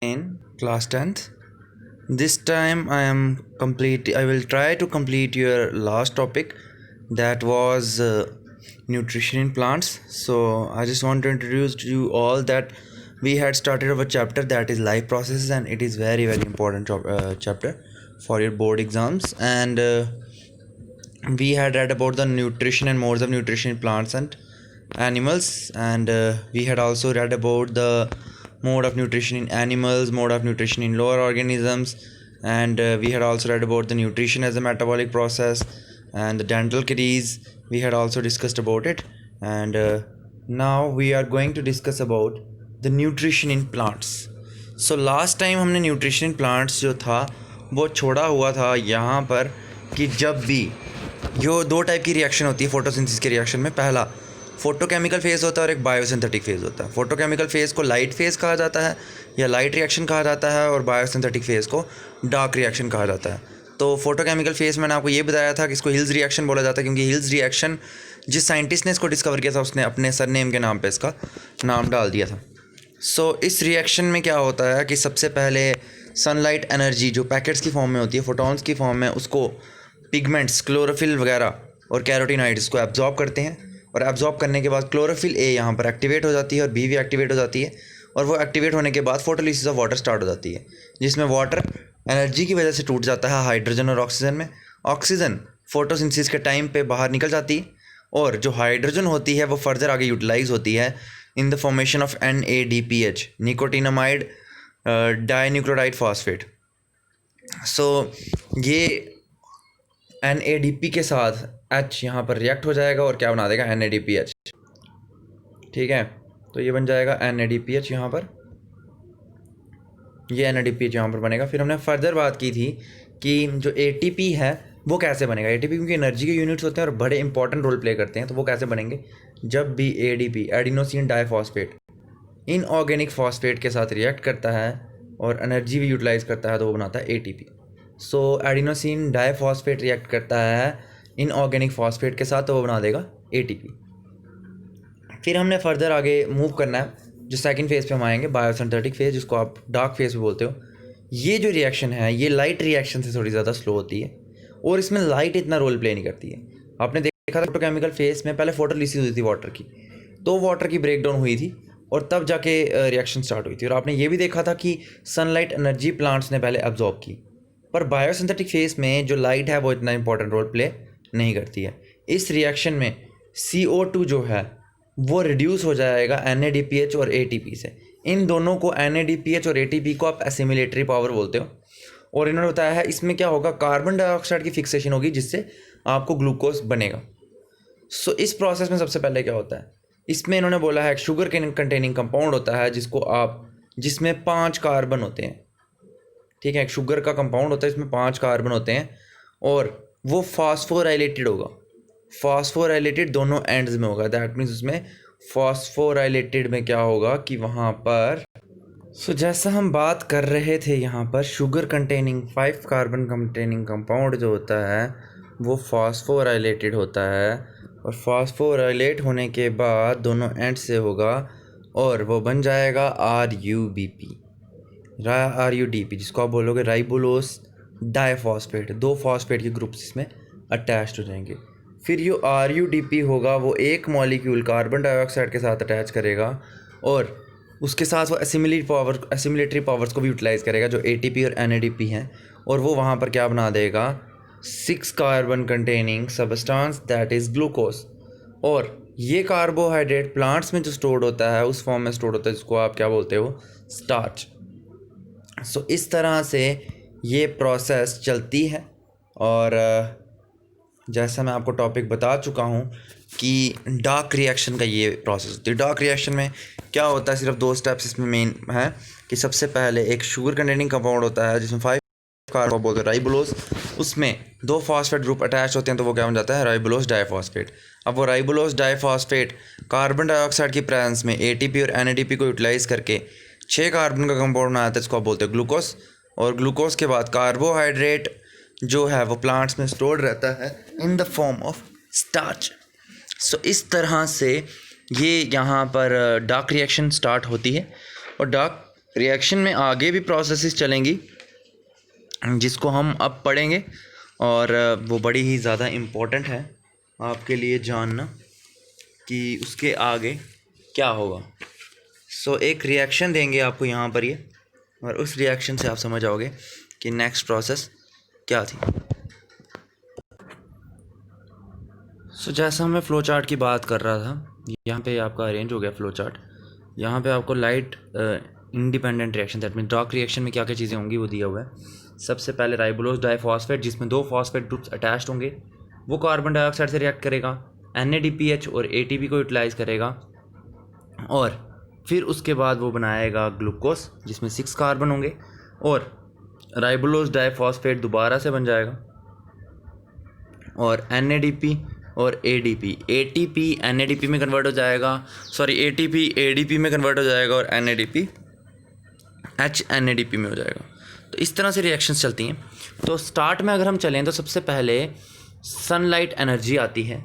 in class 10th. This time I will try to complete your last topic, that was nutrition in plants. So I just want to introduce to you all that we had started our chapter, that is life processes, and it is very important chapter for your board exams. And we had read about the nutrition and modes of nutrition in plants and animals, and we had also read about the mode of nutrition in animals, mode of nutrition in lower organisms, and we had also read about the nutrition as a metabolic process and the dental caries. We had also discussed about it, and now we are going to discuss about the nutrition in plants. So last time हमने nutrition in plants जो था वो छोड़ा हुआ था यहाँ पर कि जब भी जो दो टाइप की रिएक्शन होती है फोटोसिंथेसिस के रिएक्शन में, पहला फोटोकेमिकल फेज़ होता है और एक बायोसिंथेटिक फेज़ होता है। फोटोकेमिकल फेज़ को लाइट फेज़ कहा जाता है या लाइट रिएक्शन कहा जाता है, और बायोसिंथेटिक फेज़ को डार्क रिएक्शन कहा जाता है। तो फोटोकेमिकल फेज़ मैंने आपको ये बताया था कि इसको हिल्स रिएक्शन बोला जाता है, क्योंकि हिल्स रिएक्शन जिस साइंटिस्ट ने इसको डिस्कवर किया था उसने अपने सरनेम के नाम पर इसका नाम डाल दिया था। सो इस रिएक्शन में क्या होता है कि सबसे पहले सनलाइट एनर्जी जो पैकेट्स की फॉर्म में होती है, फोटॉन्स की फॉर्म में, उसको पिगमेंट्स क्लोरोफिल वगैरह और कैरोटीनॉइड्स को एब्जॉर्ब करते हैं, और एब्जॉर्ब करने के बाद क्लोरोफिल ए यहाँ पर एक्टिवेट हो जाती है और बी भी एक्टिवेट हो जाती है, और वो एक्टिवेट होने के बाद फोटोलिसिस ऑफ वाटर स्टार्ट हो जाती है, जिसमें वाटर एनर्जी की वजह से टूट जाता है हाइड्रोजन और ऑक्सीजन में। ऑक्सीजन फोटोसिंथेसिस के टाइम पे बाहर निकल जाती है, और जो हाइड्रोजन होती है वो फर्दर आगे यूटिलाइज होती है in the formation of NADPH, nicotinamide dinucleotide phosphate. So ये NADP के साथ H यहाँ पर रिएक्ट हो जाएगा और क्या बना देगा, NADPH। ठीक है, तो ये बन जाएगा NADPH यहाँ पर, ये NADPH यहाँ पर बनेगा। फिर हमने फर्दर बात की थी कि जो ATP है वो कैसे बनेगा। ATP क्योंकि एनर्जी के यूनिट्स होते हैं और बड़े इंपॉर्टेंट रोल प्ले करते हैं, तो वो कैसे बनेंगे, जब भी ADP adenosine diphosphate inorganic phosphate के साथ रिएक्ट करता है और एनर्जी भी यूटिलाइज करता है, तो वो बनाता है ATP। सो एडिनोसिन डाइफॉस्फेट रिएक्ट करता है इनऑर्गेनिक फॉस्फेट के साथ, तो वो बना देगा ATP। फिर हमने फर्दर आगे मूव करना है, जो सेकंड फेज़ पे हम आएंगे, बायोसिंथेटिक फेज़, जिसको आप डार्क फेज़ भी बोलते हो। ये जो रिएक्शन है ये लाइट रिएक्शन से थोड़ी ज़्यादा स्लो होती है, और इसमें लाइट इतना रोल प्ले नहीं करती है। आपने देखा था फोटोकेमिकल फेज़ में पहले फोटोलिसिस हुई थी वाटर की, तो वाटर की ब्रेकडाउन हुई थी और तब जाके रिएक्शन स्टार्ट हुई थी। और आपने ये भी देखा था कि सनलाइट एनर्जी प्लांट्स ने पहले एब्जॉर्ब की, पर बायोसिंथेटिक फेज़ में जो लाइट है वो इतना इंपॉर्टेंट रोल प्ले नहीं करती है। इस रिएक्शन में CO2 जो है वो रिड्यूस हो जाएगा NADPH और ATP से। इन दोनों को, NADPH और ATP को, आप एसिमिलेटरी पावर बोलते हो। और इन्होंने बताया है इसमें क्या होगा, कार्बन डाइऑक्साइड की फिक्सेशन होगी जिससे आपको ग्लूकोज बनेगा। सो इस प्रोसेस में सबसे पहले क्या होता है, इसमें इन्होंने बोला है शुगर कंटेनिंग कंपाउंड होता है जिसमें 5 कार्बन होते हैं। ठीक है, एक शुगर का कंपाउंड होता है, इसमें 5 कार्बन होते हैं, और वो फॉस्फोराइलेटेड होगा। फॉस्फोराइलेटेड दोनों एंड्स में होगा, दैट मीन्स उसमें फॉस्फोराइलेटेड में क्या होगा कि वहाँ पर जैसा हम बात कर रहे थे यहाँ पर, sugar containing 5 carbon containing compound जो होता है वो फॉस्फोराइलेटेड होता है, और फॉस्फोराइलेट होने के बाद दोनों एंड से होगा और वो बन जाएगा RUDP, जिसको आप बोलोगे राइबोलोस डाइफॉस्फेट। 2 फॉस्फेट के ग्रुप्स इसमें अटैच्ड हो जाएंगे। फिर ये RUDP होगा वो एक मॉलिक्यूल कार्बन डाइऑक्साइड के साथ अटैच करेगा, और उसके साथ वो एसिमिलेटरी पावर्स को भी यूटिलाइज़ करेगा जो ATP और NADP हैं, और वो वहाँ पर क्या बना देगा, 6 carbon containing substance, that is glucose. और ये कार्बोहाइड्रेट प्लांट्स में जो स्टोर्ड होता है उस फॉर्म में स्टोर्ड होता है जिसको आप क्या बोलते हो, स्टार्च। सो इस तरह से ये प्रोसेस चलती है, और जैसा मैं आपको टॉपिक बता चुका हूँ कि डार्क रिएक्शन का ये प्रोसेस होती है। डार्क रिएक्शन में क्या होता है, सिर्फ 2 स्टेप्स इसमें मेन है कि सबसे पहले एक शुगर कंटेनिंग कंपाउंड होता है जिसमें 5 कार्बन बोलते हैं राइबोलोस, उसमें 2 फॉस्फेट ग्रुप अटैच होते हैं, तो वो क्या बन जाता है, राइबोलोस डाइफॉस्फेट। अब वो राइबोलोस डाइफॉस्फेट कार्बन डाइऑक्साइड की प्रेजेंस में ATP और NADP को यूटिलाइज़ करके 6 कार्बन का कंपाउंड बनाता है, इसको आप बोलते हैं ग्लूकोज। और ग्लूकोज के बाद कार्बोहाइड्रेट जो है वो प्लांट्स में स्टोर्ड रहता है in the form of starch. So इस तरह से ये यहाँ पर डार्क रिएक्शन स्टार्ट होती है, और डार्क रिएक्शन में आगे भी प्रोसेसेस चलेंगी जिसको हम अब पढ़ेंगे, और वो बड़ी ही ज़्यादा इम्पोर्टेंट है आपके लिए जानना कि उसके आगे क्या होगा। सो एक रिएक्शन देंगे आपको यहाँ पर ये, और उस रिएक्शन से आप समझ आओगे कि नेक्स्ट प्रोसेस क्या थी। सो जैसा मैं फ़्लो चार्ट की बात कर रहा था, यहाँ पे आपका अरेंज हो गया फ़्लो चार्ट। यहाँ पे आपको light independent reaction, that mean dark reaction में क्या क्या चीज़ें होंगी वो दिया हुआ है। सबसे पहले राइबोलोज डाइफॉस्फेट, जिसमें 2 फॉस्फेट ग्रुप्स अटैच्ड होंगे, वो कार्बन डाइऑक्साइड से रिएक्ट करेगा, NADPH और ATP को यूटिलाइज़ करेगा, और फिर उसके बाद वो बनाएगा ग्लूकोज जिसमें 6 कार्बन होंगे, और राइबोलोज डाइफॉस्फेट दोबारा से बन जाएगा, और NADP और ATP NADP में कन्वर्ट हो जाएगा, ATP ADP में कन्वर्ट हो जाएगा, और NADP NADP में हो जाएगा। तो इस तरह से रिएक्शंस चलती हैं। तो स्टार्ट में अगर हम चलें तो सबसे पहले सनलाइट एनर्जी आती है।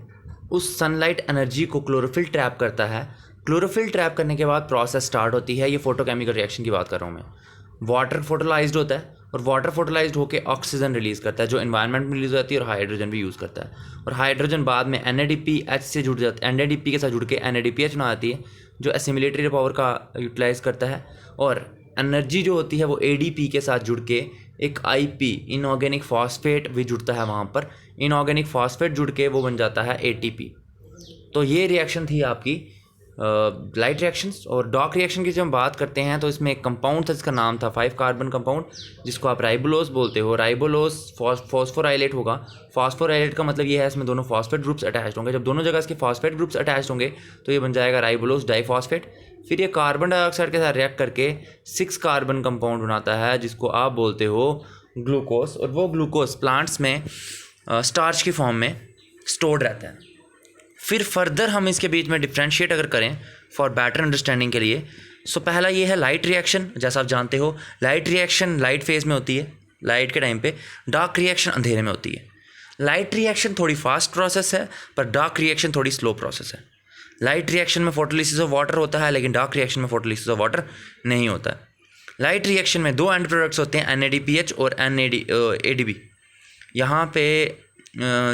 उस सनलाइट एनर्जी को क्लोरोफिल ट्रैप करता है। क्लोरोफिल ट्रैप करने के बाद प्रोसेस स्टार्ट होती है। ये फोटोकेमिकल रिएक्शन की बात कर रहा हूँ मैं। वाटर फोटोलाइज्ड होता है, और वाटर फोटोलाइज्ड होकर ऑक्सीजन रिलीज़ करता है जो एनवायरनमेंट में रिलीज होती है, और हाइड्रोजन भी यूज़ करता है। और हाइड्रोजन बाद में NADPH से जुड़ जाता है, NADP के साथ जुड़ के NADPH बना आती है जो एसिमिलेटरी पावर का यूटिलाइज़ करता है। और एनर्जी जो होती है वो ADP के साथ जुड़ के एक IP इनऑर्गेनिक फॉस्फेट भी जुड़ता है वहाँ पर। इनऑर्गेनिक फॉस्फेट जुड़ के वो बन जाता है ATP। तो ये रिएक्शन थी आपकी लाइट रिएक्शंस। और डार्क रिएक्शन की जब हम बात करते हैं तो इसमें एक कंपाउंड था जिसका नाम था 5 कार्बन कंपाउंड, जिसको आप राइबोलोज बोलते हो। राइबोलोज फॉस्फोराइलेट होगा। फॉस्फोराइलेट का मतलब ये है इसमें दोनों फॉस्फेट ग्रुप्स अटैच्ड होंगे। जब दोनों जगह इसके फॉस्फेट ग्रुप्स अटैच्ड होंगे तो ये बन जाएगा राइबोलोज डाइफॉस्फेट। फिर ये कार्बन डाइऑक्साइड के साथ रिएक्ट करके 6 कार्बन कंपाउंड बनाता है जिसको आप बोलते हो ग्लूकोज। और वो ग्लूकोज प्लांट्स में स्टार्च की फॉर्म में स्टोर्ड रहता है। फिर फर्दर हम इसके बीच में डिफ्रेंशिएट अगर करें फॉर बेटर अंडरस्टैंडिंग के लिए, सो पहला ये है लाइट रिएक्शन। जैसा आप जानते हो लाइट रिएक्शन लाइट फेज में होती है, लाइट के टाइम पे। डार्क रिएक्शन अंधेरे में होती है। लाइट रिएक्शन थोड़ी फास्ट प्रोसेस है, पर डार्क रिएक्शन थोड़ी स्लो प्रोसेस है। लाइट रिएक्शन में फोटोलिसिस ऑफ वाटर होता है, लेकिन डार्क रिएक्शन में फोटोलिसिस ऑफ वाटर नहीं होता है। लाइट रिएक्शन में 2 एंड प्रोडक्ट्स होते हैं, NADPH और ADP। यहाँ पे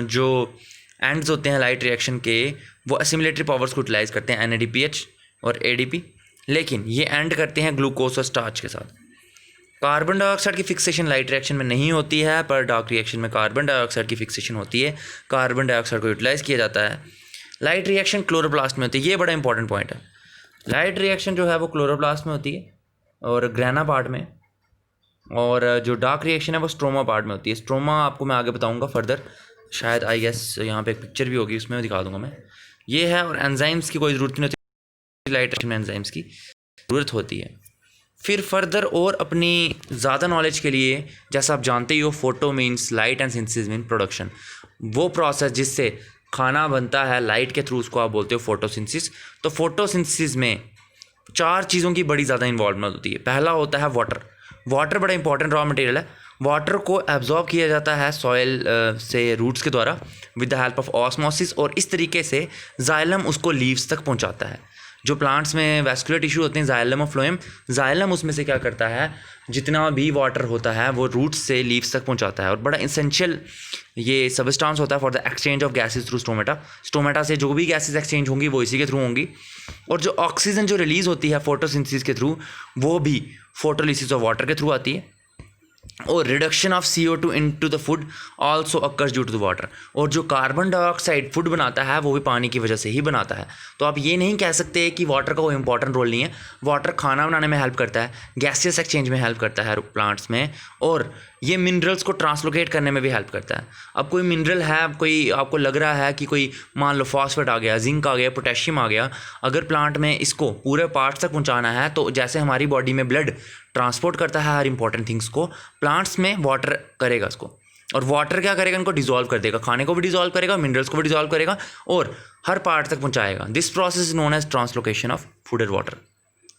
जो एंड्स होते हैं लाइट रिएक्शन के वो असिमिलेटरी पावर्स को यूटिलाइज करते हैं, NADPH और ADP, लेकिन ये एंड करते हैं ग्लूकोज और स्टार्च के साथ। कार्बन डाइऑक्साइड की फिक्सेशन लाइट रिएक्शन में नहीं होती है, पर डार्क रिएक्शन में कार्बन डाइऑक्साइड की फिक्सेशन होती है। कार्बन डाइऑक्साइड को यूटिलाइज किया जाता है। लाइट रिएक्शन क्लोरोप्लास्ट में होती है। ये बड़ा इंपॉर्टेंट पॉइंट है। लाइट रिएक्शन जो है वो क्लोरोप्लास्ट में होती है और ग्रेना पार्ट में, और जो डार्क रिएक्शन है वो स्ट्रोमा पार्ट में होती है। स्ट्रोमा आपको मैं आगे बताऊंगा फर्दर, शायद आई गेस यहाँ पे एक पिक्चर भी होगी, उसमें दिखा दूंगा मैं। ये है, और एंजाइम्स की कोई ज़रूरत नहीं होती लाइट रिएक्शन में, एंजाइम्स की ज़रूरत होती है। फिर फर्दर और अपनी ज़्यादा नॉलेज के लिए, जैसा आप जानते ही हो, photo means light and synthesis mean production. वो प्रोसेस जिससे खाना बनता है लाइट के थ्रू, उसको आप बोलते हो फोटोसिंथेसिस। तो फोटोसिंथेसिस में 4 चीज़ों की बड़ी ज़्यादा इन्वॉल्वमेंट होती है। पहला होता है वाटर। वाटर बड़ा इंपॉर्टेंट रॉ मटेरियल है। वाटर को एब्जॉर्ब किया जाता है सॉइल से रूट्स के द्वारा with the help of osmosis, और इस तरीके से जाइलम उसको लीव्स तक पहुंचाता है। जो प्लांट्स में वेस्कुलर टिश्यू होते हैं, जाइलम और फ्लोएम, जाइलम उसमें से क्या करता है, जितना भी वाटर होता है वो रूट्स से लीव्स तक पहुंचाता है। और बड़ा इसेंशियल ये सबस्टांस होता है for the exchange of gases through stomata. Stomata से जो भी गैसेज एक्सचेंज होंगी वो इसी के थ्रू होंगी। और जो ऑक्सीजन जो रिलीज़ होती है फोटोसिंथेसिस के थ्रू, वो भी फोटोलिसिस ऑफ वाटर के थ्रू आती है। और reduction of CO2 into the food also occurs due to the water. और जो कार्बन डाइऑक्साइड फूड बनाता है वो भी पानी की वजह से ही बनाता है। तो आप ये नहीं कह सकते कि वाटर का कोई इंपॉर्टेंट रोल नहीं है। वाटर खाना बनाने में हेल्प करता है, गैसियस एक्सचेंज में हेल्प करता है प्लांट्स में, और ये मिनरल्स को ट्रांसलोकेट करने में भी हेल्प करता है। अब कोई मिनरल है, कोई आपको लग रहा है कि कोई मान लो फॉस्फेट आ गया, जिंक आ गया, पोटेशियम आ गया, अगर प्लांट में इसको पूरे पार्ट्स तक पहुंचाना है, तो जैसे हमारी बॉडी में ब्लड ट्रांसपोर्ट करता है हर इंपॉर्टेंट थिंग्स को, प्लांट्स में वाटर करेगा इसको। और वाटर क्या करेगा, इनको डिसॉल्व कर देगा, खाने को भी डिसॉल्व करेगा, मिनरल्स को भी डिसॉल्व करेगा, और हर पार्ट तक पहुंचाएगा। This process is known as translocation of food and water.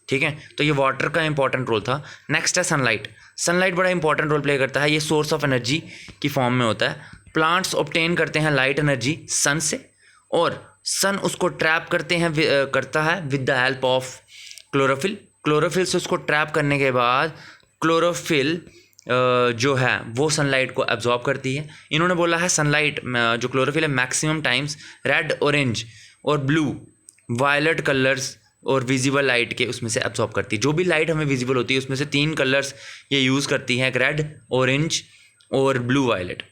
ठीक है, तो ये वाटर का इंपॉर्टेंट रोल था। नेक्स्ट है सनलाइट। सनलाइट बड़ा इंपॉर्टेंट रोल प्ले करता है। ये सोर्स ऑफ एनर्जी की फॉर्म में होता है। प्लांट्स ऑब्टेन करते हैं लाइट एनर्जी सन से, और सन उसको ट्रैप करता है with the help of chlorophyll. Chlorophyll से उसको ट्रैप करने के बाद क्लोरोफिल जो है वो सनलाइट को एब्जॉर्ब करती है। इन्होंने बोला है सनलाइट जो क्लोरोफिल है मैक्सिमम टाइम्स रेड, ऑरेंज और ब्लू वायलेट कलर्स और विजिबल लाइट के उसमें से एब्जॉर्ब करती है। जो भी लाइट हमें विजिबल होती है उसमें से 3 कलर्स ये यूज़ करती हैं, रेड, ऑरेंज और ब्लू वायलेट।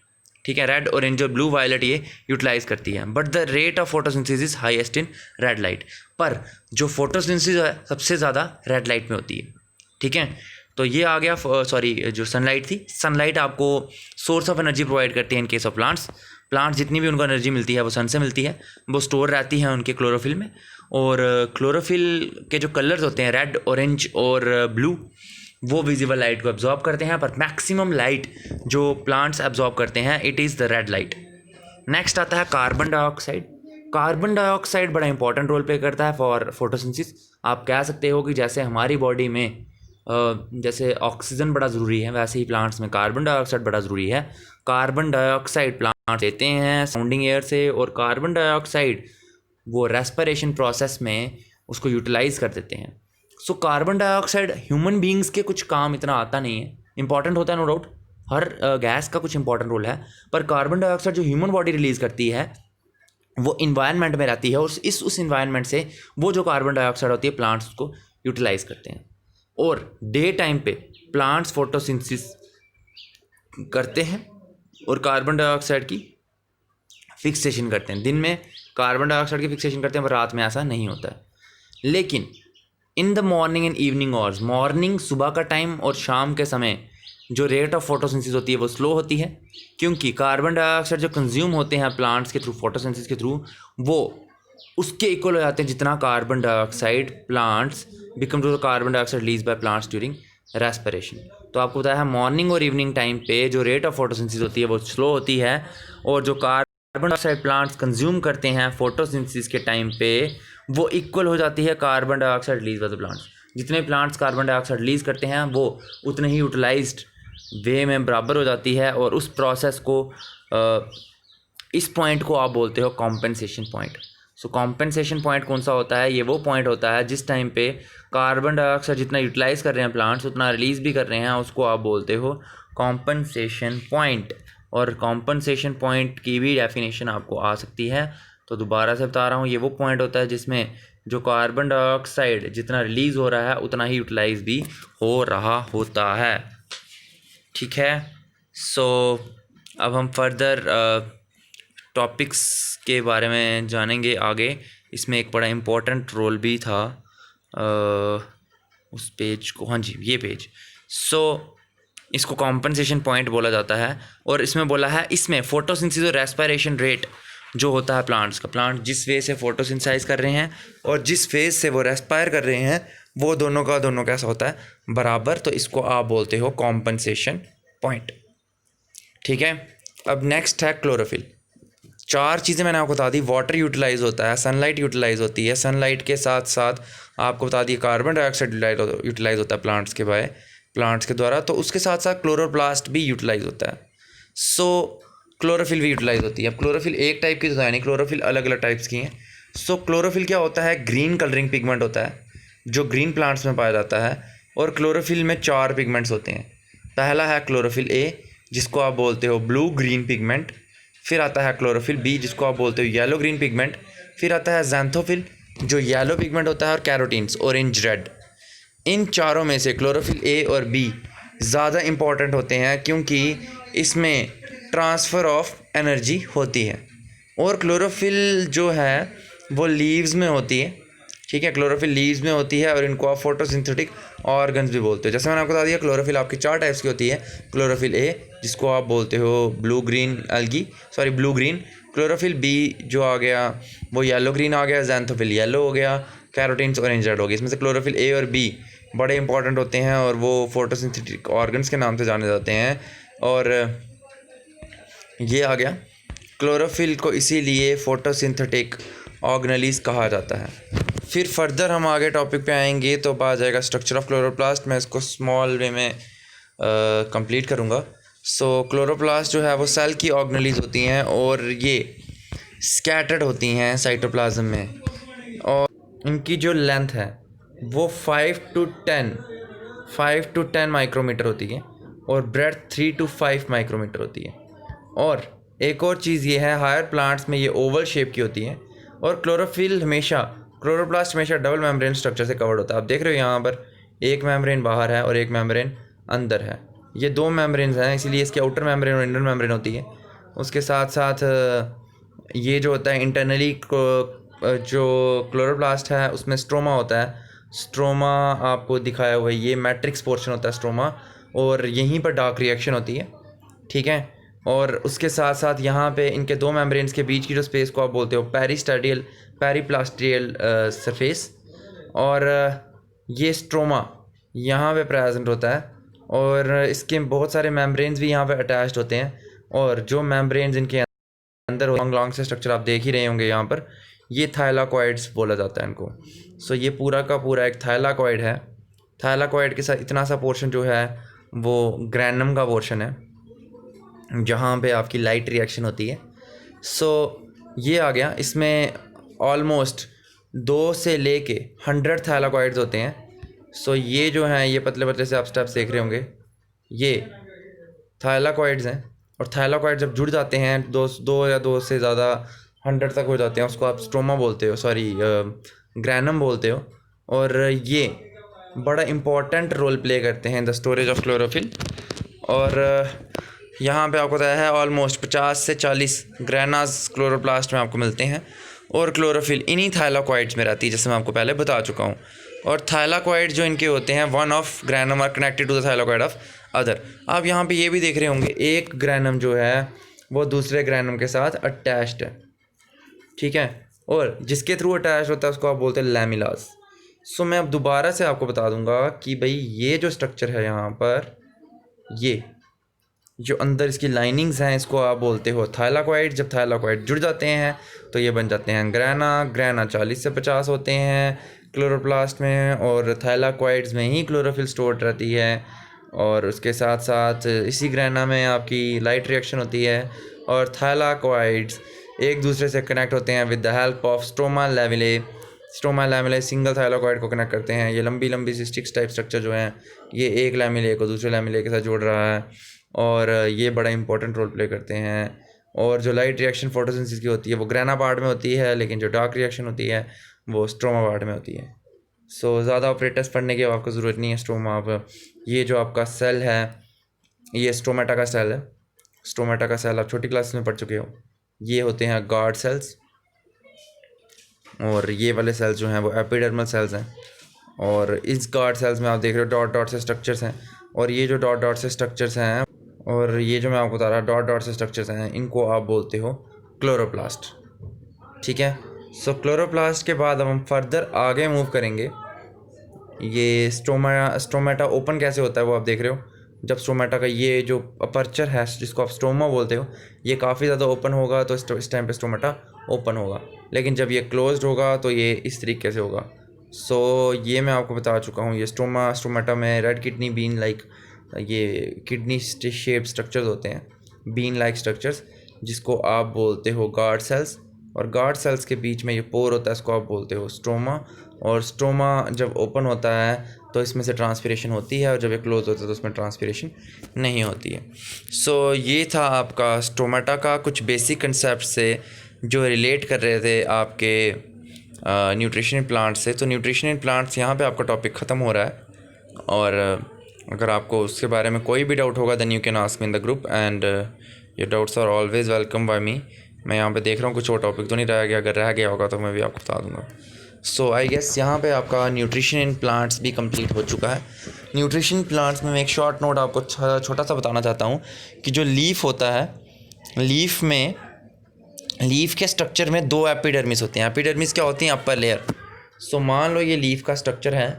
ठीक है, रेड, ऑरेंज और ब्लू वायलेट ये यूटिलाइज करती है। But the rate of photosynthesis is highest in red light. पर जो फोटोसिंथेसिस है सबसे ज़्यादा रेड लाइट में होती है। ठीक है, तो ये आ गया सॉरी जो सनलाइट थी। सनलाइट आपको सोर्स ऑफ एनर्जी प्रोवाइड करती है इन केस ऑफ प्लांट्स जितनी भी उनको एनर्जी मिलती है वो सन से मिलती है, वो स्टोर रहती है उनके क्लोरोफिल में। और क्लोरोफिल के जो कलर्स होते हैं रेड, ऑरेंज और ब्लू, वो विजिबल लाइट को एब्जॉर्ब करते हैं। पर मैक्सिमम लाइट जो प्लांट्स एब्जॉर्ब करते हैं it is the red light. Next आता है कार्बन डाइऑक्साइड। कार्बन डाइऑक्साइड बड़ा इंपॉर्टेंट रोल प्ले करता है फॉर फोटोसिंथेसिस। आप कह सकते हो कि जैसे हमारी बॉडी में जैसे ऑक्सीजन बड़ा ज़रूरी है, वैसे ही प्लांट्स में कार्बन डाइऑक्साइड बड़ा ज़रूरी है। कार्बन डाइऑक्साइड प्लांट लेते हैं सराउंडिंग एयर से, और कार्बन डाइऑक्साइड वो रेस्पिरेशन प्रोसेस में उसको यूटिलाइज कर देते हैं। So carbon dioxide human beings के कुछ काम इतना आता नहीं है, इंपॉर्टेंट होता है नो डाउट, हर गैस का कुछ इंपॉर्टेंट रोल है। पर कार्बन डाइऑक्साइड जो ह्यूमन बॉडी रिलीज़ करती है वो इन्वायरमेंट में रहती है, और उस इन्वायरमेंट से वो जो कार्बन डाइऑक्साइड होती है प्लांट्स उसको यूटिलाइज करते हैं। और डे टाइम पे प्लांट्स फोटोसिंथेसिस करते हैं और कार्बन डाइऑक्साइड की फिक्सेशन करते हैं। दिन में कार्बन डाइऑक्साइड की फिक्सेशन करते हैं, पर रात में ऐसा नहीं होता है। लेकिन in the morning and evening hours, morning सुबह का टाइम और शाम के समय जो रेट ऑफ फोटोसिंथेसिस होती है वो स्लो होती है, क्योंकि कार्बन डाइऑक्साइड जो कंज्यूम होते हैं प्लांट्स के थ्रू फोटोसिंथेसिस के थ्रू वो उसके इक्वल हो जाते हैं जितना carbon dioxide plants become to the carbon dioxide release by plants during respiration. तो आपको बताया है मॉर्निंग और इवनिंग टाइम पे जो रेट ऑफ फोटोसिंथेसिस होती है वो स्लो होती है, और जो कार्बन डाइऑक्साइड प्लांट्स कंज्यूम करते हैं फोटोसिंथेसिस के टाइम पे वो इक्वल हो जाती है carbon dioxide release by the plants. जितने प्लांट्स कार्बन डाइऑक्साइड रिलीज करते हैं वो उतने ही यूटिलाइज्ड वे में बराबर हो जाती है। और उस प्रोसेस को इस पॉइंट को आप बोलते हो कॉम्पेंसेशन पॉइंट। सो कॉम्पेंसेशन पॉइंट कौन सा होता है? ये वो पॉइंट होता है जिस टाइम पे कार्बन डाइऑक्साइड जितना यूटिलाइज कर रहे हैं प्लांट्स उतना रिलीज़ भी कर रहे हैं, उसको आप बोलते हो कॉम्पेंसेशन पॉइंट। और कॉम्पेंसेशन पॉइंट की भी डेफिनेशन आपको आ सकती है, तो दोबारा से बता रहा हूँ, ये वो पॉइंट होता है जिसमें जो कार्बन डाइऑक्साइड जितना रिलीज़ हो रहा है उतना ही यूटिलाइज भी हो रहा होता है। ठीक है, सो अब हम फर्दर टॉपिक्स के बारे में जानेंगे आगे। इसमें एक बड़ा इम्पोर्टेंट रोल भी था उस पेज को, हाँ जी ये पेज। सो इसको कॉम्पेंसेशन पॉइंट बोला जाता है, और इसमें बोला है इसमें फोटोसिंथेसिस और रेस्पिरेशन रेट जो होता है प्लांट्स का, प्लांट जिस वे से फोटोसिंथेसाइज कर रहे हैं और जिस फेज से वो रेस्पायर कर रहे हैं वो दोनों का दोनों कैसा होता है? बराबर। तो इसको आप बोलते हो कॉम्पेंसेशन पॉइंट। ठीक है, अब नेक्स्ट है क्लोरोफिल। 4 चीज़ें मैंने आपको बता दी। वाटर यूटिलाइज होता है, सनलाइट यूटिलाइज होती है, सनलाइट के साथ साथ आपको बता दी कार्बन डाइऑक्साइड यूटिलाइज होता है प्लांट्स के द्वारा, तो उसके साथ साथ क्लोरोप्लास्ट भी यूटिलाइज होता है। सो क्लोरोफिल भी यूटिलाइज होती है। अब क्लोरोफिल एक टाइप की तो है नहीं, क्लोरोफिल अलग अलग टाइप्स की हैं। सो क्लोरोफिल क्या होता है? ग्रीन कलरिंग पिगमेंट होता है जो ग्रीन प्लांट्स में पाया जाता है, और क्लोरोफिल में 4 पिगमेंट्स होते हैं। पहला है क्लोरोफिल ए जिसको आप बोलते हो ब्लू ग्रीन पिगमेंट, फिर आता है क्लोरोफिल बी जिसको आप बोलते हो येलो ग्रीन पिगमेंट, फिर आता है ज़ैंथोफिल जो येलो पिगमेंट होता है, और कैरोटीन्स ऑरेंज रेड। इन चारों में से क्लोरोफिल ए और बी ज़्यादा इम्पॉर्टेंट होते हैं क्योंकि इसमें ट्रांसफ़र ऑफ एनर्जी होती है। और क्लोरोफिल जो है वो लीव्स में होती है। ठीक है, क्लोरोफिल लीव्स में होती है, और इनको आप फोटोसिंथेटिक ऑर्गन्स भी बोलते हो। जैसे मैंने आपको बता दिया क्लोरोफिल आपकी 4 टाइप्स की होती है। क्लोरोफिल ए जिसको आप बोलते हो ब्लू ग्रीन क्लोरोफिल बी जो आ गया वो येलो ग्रीन आ गया, ज़ैंथोफिल येलो हो गया, कैरोटीन्स ऑरेंज रेड हो गया। इसमें से क्लोरोफिल ए और बी बड़े इंपॉर्टेंट होते हैं और वो फोटोसिंथेटिक ऑर्गन्स के नाम से जाने जाते हैं। और ये आ गया क्लोरोफिल को इसीलिए फोटोसिंथेटिक ऑर्गेनेल्स कहा जाता है। फिर फर्दर हम आगे टॉपिक पे आएंगे तो आ जाएगा स्ट्रक्चर ऑफ क्लोरोप्लास्ट। मैं इसको स्मॉल वे में कंप्लीट करूँगा। सो क्लोरोप्लास्ट जो है वो सेल की ऑर्गेनेल्स होती हैं और ये स्कैटर्ड होती हैं साइटोप्लाज्म में, और इनकी जो लेंथ है वो 5 to 10 माइक्रोमीटर होती है और ब्रेथ 3 to 5 माइक्रोमीटर होती है। और एक और चीज़ ये है, हायर प्लांट्स में ये ओवल शेप की होती है। और क्लोरोप्लास्ट हमेशा डबल मेम्ब्रेन स्ट्रक्चर से कवर्ड होता है। आप देख रहे हो यहाँ पर एक मेम्ब्रेन बाहर है और एक मेम्ब्रेन अंदर है। ये 2 मेम्ब्रेन्स हैं, इसीलिए इसकी आउटर मेम्ब्रेन और इनर मेम्ब्रेन होती है। उसके साथ साथ ये जो होता है इंटरनली जो क्लोरोप्लास्ट है उसमें स्ट्रोमा होता है। स्ट्रोमा आपको दिखाया हुआ है, ये मैट्रिक्स पोर्शन होता है स्ट्रोमा, और यहीं पर डार्क रिएक्शन होती है, ठीक है। और उसके साथ साथ यहाँ पे इनके 2 मेम्ब्रेन्स के बीच की जो स्पेस को आप बोलते हो पेरीप्लास्टियल सरफेस। और ये स्ट्रोमा यहाँ पे प्रेजेंट होता है और इसके बहुत सारे मेम्ब्रेन्स भी यहाँ पे अटैच्ड होते हैं। और जो मेम्ब्रेन्स इनके अंदर लॉन्ग से स्ट्रक्चर आप देख ही रहे होंगे यहाँ पर, ये थाइलाकॉइड्स बोला जाता है इनको। सो ये पूरा का पूरा एक थाइलाकॉइड है। थाइलाकॉइड के साथ इतना सा पोर्शन जो है वो ग्रैनम का पोर्शन है, जहाँ पे आपकी लाइट रिएक्शन होती है। सो ये आ गया। इसमें ऑलमोस्ट 2 से लेके 100 थाइलाकॉइड्स होते हैं। सो ये जो हैं ये पतले पतले से आप स्टेप्स देख रहे होंगे, ये थाइलाकॉइड्स हैं। और थाइलाकॉइड जब जुड़ जाते हैं, दो या 2 से ज़्यादा 100 तक हो जाते हैं, उसको आप स्ट्रोमा बोलते हो, सॉरी ग्रैनम बोलते हो। और ये बड़ा इम्पॉर्टेंट रोल प्ले करते हैं in the storage of chlorophyll. और यहाँ पे आपको बताया है ऑलमोस्ट 50 से 40 ग्रेनास क्लोरोप्लास्ट में आपको मिलते हैं। और क्लोरोफिल इन्हीं थाइलाकॉइड्स में रहती है, जैसे मैं आपको पहले बता चुका हूँ। और थाइलाकॉइड जो इनके होते हैं, one of granum are connected to the thylakoid of other. आप यहाँ पे ये भी देख रहे होंगे, एक ग्रैनम जो है वो दूसरे ग्रैनम के साथ अटैच्ड है, ठीक है। और जिसके थ्रू अटैच होता है उसको आप बोलते हैं लैमिलास। सो मैं अब दोबारा से आपको बता दूंगा कि भाई ये जो स्ट्रक्चर है यहाँ पर, ये जो अंदर इसकी लाइनिंग्स हैं, इसको आप बोलते हो थाइलाकॉइड। जब थाइलाकॉइड जुड़ जाते हैं तो ये बन जाते हैं ग्रैना 40 से 50 होते हैं क्लोरोप्लास्ट में, और थाइलाकॉइड्स में ही क्लोरोफिल स्टोर्ड रहती है। और उसके साथ साथ इसी ग्रैना में आपकी लाइट रिएक्शन होती है। और थाइलाकॉइड्स एक दूसरे से कनेक्ट होते हैं with the help of stroma lamellae single thylakoid को कनेक्ट करते हैं। ये लंबी लंबी सी स्टिक्स टाइप स्ट्रक्चर जो हैं, ये एक लैमेले को दूसरे लैमेले के साथ जोड़ रहा है, और ये बड़ा इंपॉर्टेंट रोल प्ले करते हैं। और जो लाइट रिएक्शन फोटोसिंथेसिस की होती है वो ग्रैना पार्ट में होती है, लेकिन जो डार्क रिएक्शन होती है वो स्ट्रोमा पार्ट में होती है। सो ज़्यादा ऑपरेटर्स पढ़ने की आपको ज़रूरत नहीं है। स्ट्रोमा आप, ये जो आपका सेल है ये स्टोमेटा का सेल है। स्टोमेटा का सेल आप छोटी क्लास में पढ़ चुके हो। ये होते हैं गार्ड सेल्स, और ये वाले सेल्स जो हैं वो एपिडर्मल सेल्स हैं। और इस गार्ड सेल्स में आप देख रहे हो डॉट डॉट से स्ट्रक्चर्स हैं, और ये जो डॉट डॉट से स्ट्रक्चर्स हैं, और ये जो मैं आपको बता रहा डॉट डॉट से स्ट्रक्चर्स हैं, इनको आप बोलते हो क्लोरोप्लास्ट, ठीक है। सो क्लोरोप्लास्ट के बाद अब हम फर्दर आगे मूव करेंगे। ये स्टोमेटा ओपन कैसे होता है वो आप देख रहे हो। जब स्टोमेटा का ये जो अपर्चर है जिसको आप स्टोमा बोलते हो, ये काफ़ी ज़्यादा ओपन होगा तो इस टाइम पे स्टोमेटा ओपन होगा। लेकिन जब ये क्लोज्ड होगा तो ये इस तरीके से होगा। सो ये मैं आपको बता चुका हूँ। ये स्टोमेटा में रेड किडनी बीन लाइक, ये किडनी शेप स्ट्रक्चर्स होते हैं, बीन लाइक स्ट्रक्चर्स, जिसको आप बोलते हो गार्ड सेल्स। और गार्ड सेल्स के बीच में ये पोर होता है, इसको आप बोलते हो स्ट्रोमा। और स्ट्रोमा जब ओपन होता है तो इसमें से ट्रांसपीरेशन होती है, और जब ये क्लोज होता है तो उसमें ट्रांसपीरेशन नहीं होती है। सो ये था आपका स्टोमेटा का कुछ बेसिक कंसेप्ट से जो रिलेट कर रहे थे आपके न्यूट्रिशन इन प्लांट्स से। तो न्यूट्रिशन इन प्लांट्स यहाँ पे आपका टॉपिक ख़त्म हो रहा है। और अगर आपको उसके बारे में कोई भी डाउट होगा then you can ask me in the group, and your doubts are always welcome by me. मैं यहाँ पे देख रहा हूँ कुछ और टॉपिक तो नहीं रह गया, अगर रह गया होगा तो मैं भी आपको बता दूँगा। सो आई गेस यहाँ पे आपका न्यूट्रिशन इन प्लांट्स भी कंप्लीट हो चुका है। न्यूट्रिशन प्लांट्स में मैं एक शॉर्ट नोट आपको छोटा सा बताना चाहता हूँ कि जो लीफ होता है, लीफ के स्ट्रक्चर में 2 एपिडर्मिस होते हैं। एपिडर्मिस क्या होती है? Upper layer. सो मान लो ये लीफ का स्ट्रक्चर है,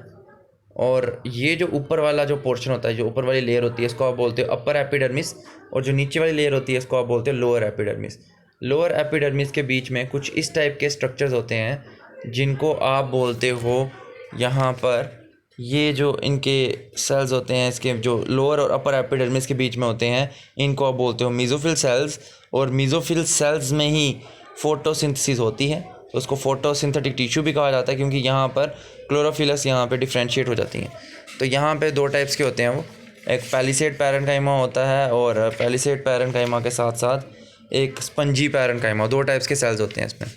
और ये जो ऊपर वाला जो पोर्शन होता है, जो ऊपर वाली लेयर होती है, इसको आप बोलते हो अपर एपिडर्मिस, और जो नीचे वाली लेयर होती है इसको आप बोलते हो लोअर एपिडर्मिस। लोअर एपिडर्मिस के बीच में कुछ इस टाइप के स्ट्रक्चर्स होते हैं जिनको आप बोलते हो, यहाँ पर ये जो इनके सेल्स होते हैं, इसके जो लोअर और अपर एपिडर्मिस के बीच में होते हैं, इनको आप बोलते हो मेसोफिल सेल्स। और मेसोफिल सेल्स में ही फोटोसिंथेसिस होती है, तो उसको फोटोसिंथेटिक टिश्यू भी कहा जाता है, क्योंकि यहाँ पर क्लोरोफिलस यहाँ पे डिफ्रेंशिएट हो जाती हैं। तो यहाँ पे 2 टाइप्स के होते हैं वो, एक पैलिसेड पैरेन्काइमा होता है और पैलिसेड पैरेन्काइमा के साथ साथ एक स्पंजी पैरेन्काइमा, 2 टाइप्स के सेल्स होते हैं इसमें,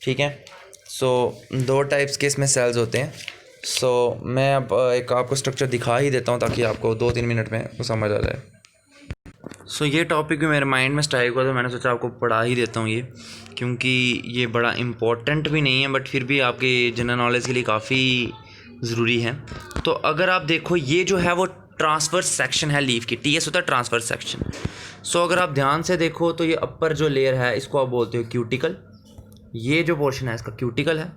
ठीक है। सो 2 टाइप्स के इसमें सेल्स होते हैं। सो मैं अब एक आपको स्ट्रक्चर दिखा ही देता हूँ ताकि आपको 2-3 मिनट में वो समझ आ जाए। सो ये टॉपिक भी मेरे माइंड में स्ट्राइक हुआ तो मैंने सोचा आपको पढ़ा ही देता हूँ ये, क्योंकि ये बड़ा इम्पोर्टेंट भी नहीं है बट फिर भी आपके जनरल नॉलेज के लिए काफ़ी ज़रूरी है। तो अगर आप देखो ये जो है वो ट्रांसवर्स सेक्शन है लीफ की, टीएस होता है ट्रांसवर्स सेक्शन। सो अगर आप ध्यान से देखो तो ये अपर जो लेयर है इसको आप बोलते हो क्यूटिकल, ये जो पोर्शन है इसका क्यूटिकल है।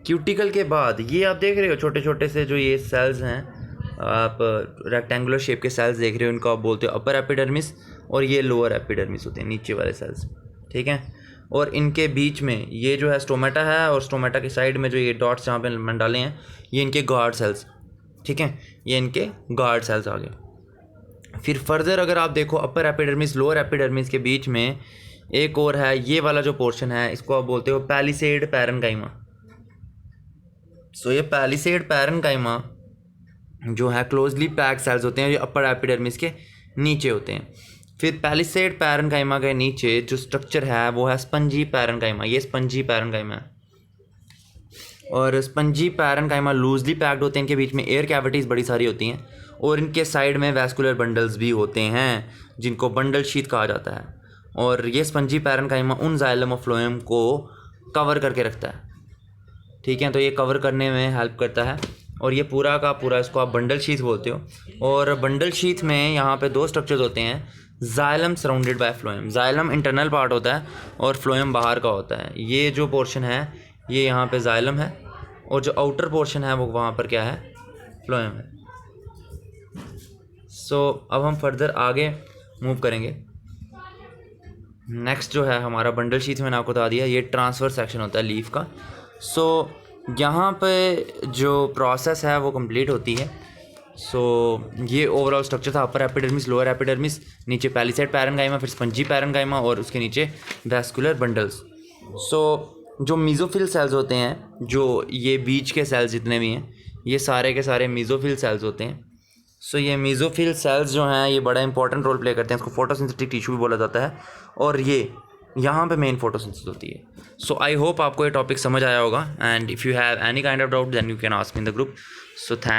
क्यूटिकल के बाद ये आप देख रहे हो छोटे छोटे से जो ये सेल्स हैं, आप रेक्टेंगुलर शेप के सेल्स देख रहे हो, इनको आप बोलते हो अपर एपिडर्मिस और ये लोअर एपिडर्मिस होते हैं, नीचे वाले सेल्स, ठीक है। और इनके बीच में ये जो है स्टोमेटा है और स्टोमेटा के साइड में जो ये डॉट्स जहाँ पे मैंने डाले हैं ये इनके गार्ड सेल्स, ठीक है, ये इनके गार्ड सेल्स आ गए। फिर फर्दर अगर आप देखो अपर एपिडर्मिस लोअर एपिडर्मिस के बीच में एक और है, ये वाला जो पोर्शन है इसको आप बोलते हो पैलिसेड पैरेन्काइमा। सो ये पैलिसेड पैरेन्काइमा जो है क्लोजली पैक्ड सेल्स होते हैं, ये अपर एपिडर्मिस के नीचे होते हैं। फिर पैलिसेड पैरेन्काइमा के नीचे जो स्ट्रक्चर है वो है स्पंजी पैरेन्काइमा, ये स्पंजी पैरेन्काइमा है। और स्पंजी पैरेन्काइमा लूजली पैक्ड होते हैं, इनके बीच में एयर कैविटीज़ बड़ी सारी होती हैं और इनके साइड में वैस्कुलर बंडल्स भी होते हैं जिनको बंडल शीथ कहा जाता है। और ये स्पंजी पैरेन्काइमा उन जाइलम और फ्लोएम को कवर करके रखता है, ठीक है। तो ये कवर करने में हेल्प करता है और ये पूरा का पूरा इसको आप बंडल शीथ बोलते हो। और बंडल शीथ में यहाँ पे 2 स्ट्रक्चर्स होते हैं, xylem surrounded by phloem, xylem internal part होता है और फ्लोएम बाहर का होता है। ये जो पोर्शन है ये यहाँ पे जाइलम है और जो आउटर पोर्शन है वो वहाँ पर क्या है, फ्लोएम है। सो अब हम फर्दर आगे मूव करेंगे। नेक्स्ट जो है हमारा बंडल शीथ, मैंने आपको बता दिया ये ट्रांसफर सेक्शन होता है लीफ का। सो यहाँ पे जो प्रोसेस है वो कंप्लीट होती है। सो ये ओवरऑल स्ट्रक्चर था, अपर एपिडर्मिस लोअर एपिडर्मिस, नीचे पैलिसेड पैरेन्काइमा, फिर स्पंजी पैरेन्काइमा और उसके नीचे वैस्कुलर बंडल्स। सो जो मीज़ोफिल सेल्स होते हैं, जो ये बीच के सेल्स जितने भी हैं ये सारे के सारे मीज़ोफिल सेल्स होते हैं। सो ये मीज़ोफिल सेल्स जो हैं ये बड़ा इंपॉर्टेंट रोल प्ले करते हैं, इसको फोटोसिंथेटिक टिश्यू भी बोला जाता है और ये यहाँ पे मेन फोटोसिंथेसिस होती है। सो आई होप आपको ये टॉपिक समझ आया होगा and if you have any kind of doubt then you can ask me in the group. So thank